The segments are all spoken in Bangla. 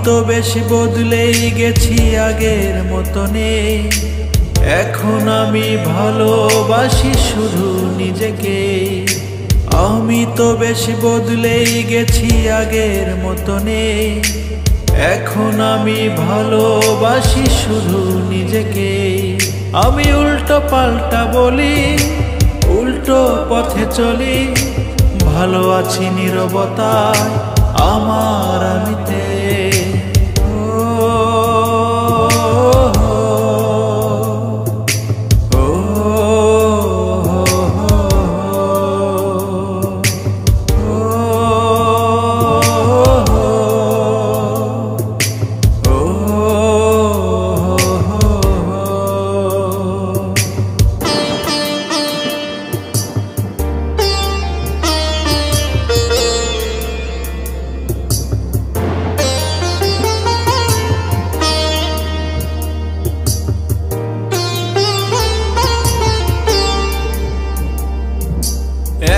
তো বেশি বদলেই গেছি, আগের মতো নেই। এখন আমি ভালোবাসি শুধু নিজেকে। আমি তো বেশি বদলেই গেছি, আগের মতো নেই। এখন আমি ভালোবাসি শুধু নিজেকে। আমি উল্টো পাল্টা বলি, উল্টো পথে চলি, ভালো আছি নীরবতায় আমার আমিতে।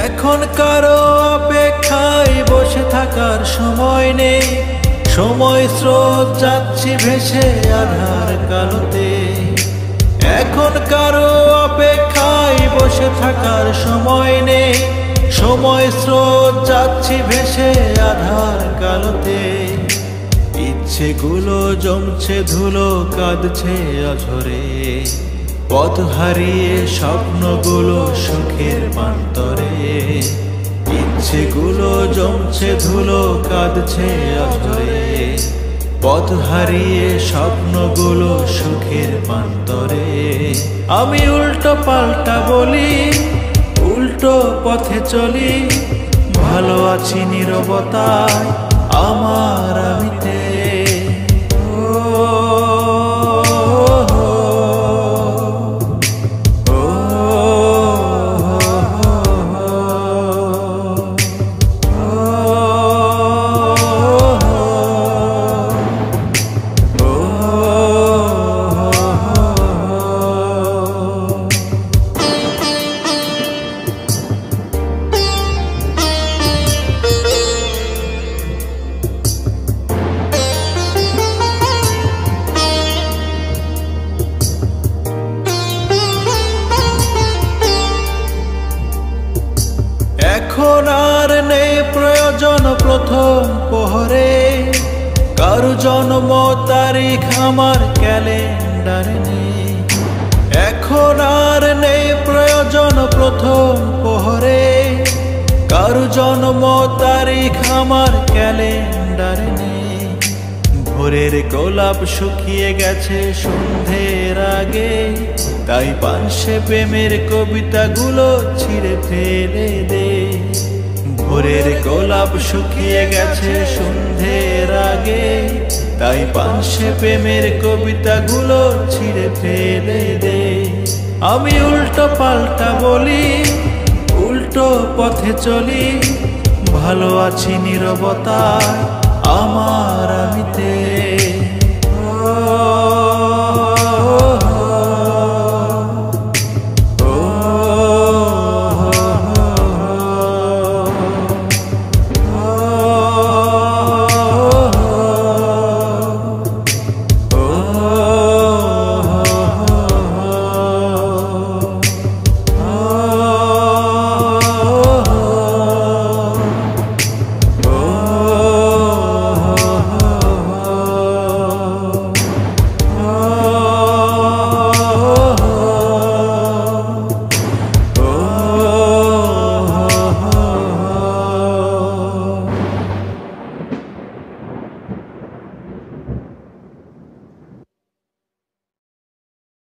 এখন কারো অপেক্ষায় বসে থাকার সময় নেই। সময় স্রোত যাচ্ছি ভেসে আধার কালোতে। এখন কারো অপেক্ষায় বসে থাকার সময় নেই। সময় স্রোত যাচ্ছি ভেসে আধার কালোতে। ইচ্ছেগুলো জমছে ধুলো, কাঁদছে অঝরে। পথ হারিয়ে স্বপ্নগুলো সুখের প্রান্তরে। ইচ্ছেগুলো জমছে ধুলো, কাঁদছে অঝরে। পথ হারিয়ে স্বপ্নগুলো সুখের প্রান্তরে। আমি উল্টো পাল্টা বলি, উল্টো পথে চলি, ভালো আছি নীরবতায় আমার আমিতে। এখন আর নেই প্রয়োজন প্রথম প্রহরে। কারো জন্ম তারিখ আমার ক্যালেন্ডারে নেই। এখন আর নেই প্রয়োজন প্রথম প্রহরে। কারো জন্ম তারিখ আমার ক্যালেন্ডারে নেই। ভোরের গোলাপ শুকিয়ে গেছে সন্ধ্যের আগে, তাই পানসে প্রেমের কবিতাগুলো ছিঁড়ে ফেলে দে। ভোরের গোলাপ শুকিয়ে গেছে সন্ধ্যের আগে, তাই পানসে প্রেমের কবিতাগুলো ছিঁড়ে ফেলে দে। আমি উল্টো পাল্টা বলি, উল্টো পথে চলি, ভালো আছি নীরবতায় আমার আমিতে।